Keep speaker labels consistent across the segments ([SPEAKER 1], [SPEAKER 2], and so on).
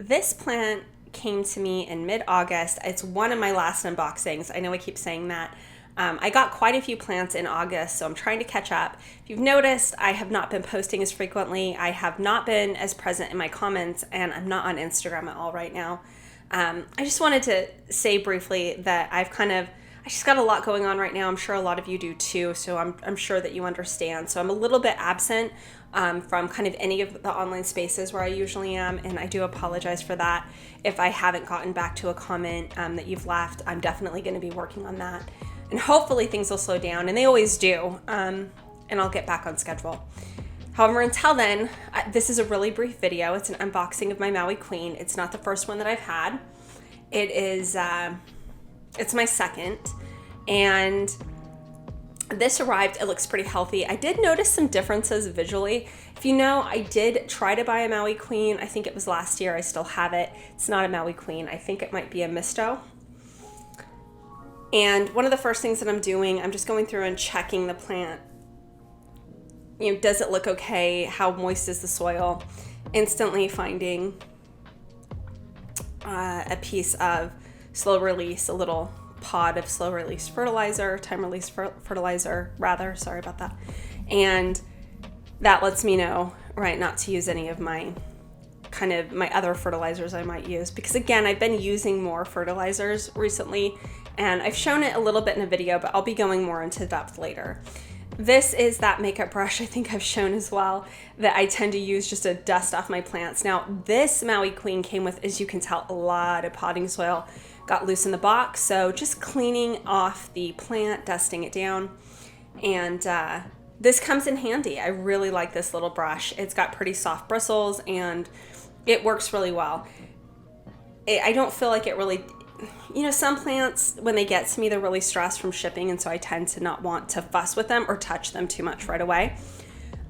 [SPEAKER 1] this plant came to me in mid-August. It's one of my last unboxings. I know I keep saying that. I got quite a few plants in August, so I'm trying to catch up. If you've noticed, I have not been posting as frequently. I have not been as present in my comments, and I'm not on Instagram at all right now. I just wanted to say briefly that I just got a lot going on right now. I'm sure a lot of you do too, so I'm sure that you understand. So I'm a little bit absent from kind of any of the online spaces where I usually am, and I do apologize for that. If I haven't gotten back to a comment that you've left, I'm definitely going to be working on that. And hopefully things will slow down, and they always do, and I'll get back on schedule. However, until then, this is a really brief video. It's an unboxing of my Maui Queen. It's not the first one that I've had. It is, it's my second, and this arrived. It looks pretty healthy. I did notice some differences visually. If you know, I did try to buy a Maui Queen. I think it was last year. I still have it. It's not a Maui Queen. I think it might be a Misto. And one of the first things that I'm doing, I'm just going through and checking the plant. You know, does it look okay? How moist is the soil? Instantly finding a piece of slow release, a little pod of slow release fertilizer, time release fertilizer rather, sorry about that. And that lets me know, right, not to use any of my other fertilizers I might use, because again, I've been using more fertilizers recently, and I've shown it a little bit in a video, but I'll be going more into depth later. This is that makeup brush I think I've shown as well that I tend to use just to dust off my plants. Now, this Maui Queen came with, as you can tell, a lot of potting soil. Got loose in the box, so just cleaning off the plant, dusting it down, and this comes in handy. I really like this little brush. It's got pretty soft bristles, and it works really well. I don't feel like it really, you know, some plants, when they get to me, they're really stressed from shipping, and so I tend to not want to fuss with them or touch them too much right away.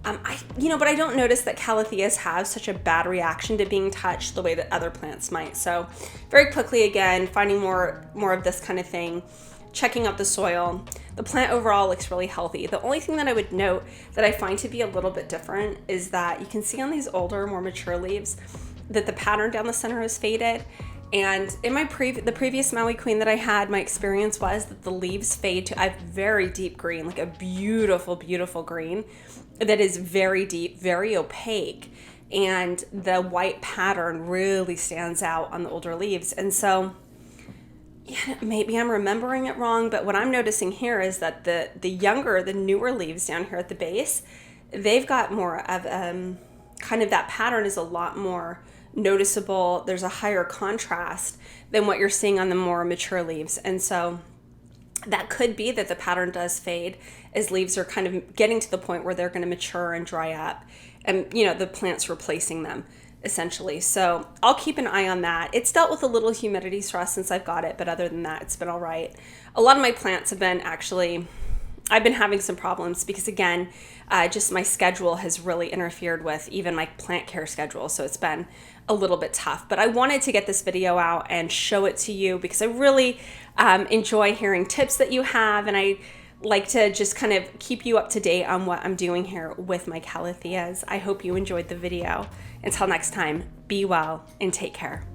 [SPEAKER 1] But I don't notice that Calatheas have such a bad reaction to being touched the way that other plants might. So very quickly, again, finding more of this kind of thing, checking out the soil. The plant overall looks really healthy. The only thing that I would note that I find to be a little bit different is that you can see on these older, more mature leaves that the pattern down the center is faded. And in my the previous Maui Queen that I had, my experience was that the leaves fade to a very deep green, like a beautiful, beautiful green that is very deep, very opaque. And the white pattern really stands out on the older leaves. And so, yeah, maybe I'm remembering it wrong, but what I'm noticing here is that the newer leaves down here at the base, they've got more of kind of that pattern is a lot more noticeable. There's a higher contrast than what you're seeing on the more mature leaves. And so that could be that the pattern does fade as leaves are kind of getting to the point where they're going to mature and dry up, and you know, the plant's replacing them essentially. So I'll keep an eye on that. It's dealt with a little humidity stress since I've got it, but other than that, it's been all right. A lot of my plants have been I've been having some problems because, again, just my schedule has really interfered with even my plant care schedule. So it's been a little bit tough. But I wanted to get this video out and show it to you because I really enjoy hearing tips that you have. And I like to just kind of keep you up to date on what I'm doing here with my Calatheas. I hope you enjoyed the video. Until next time, be well and take care.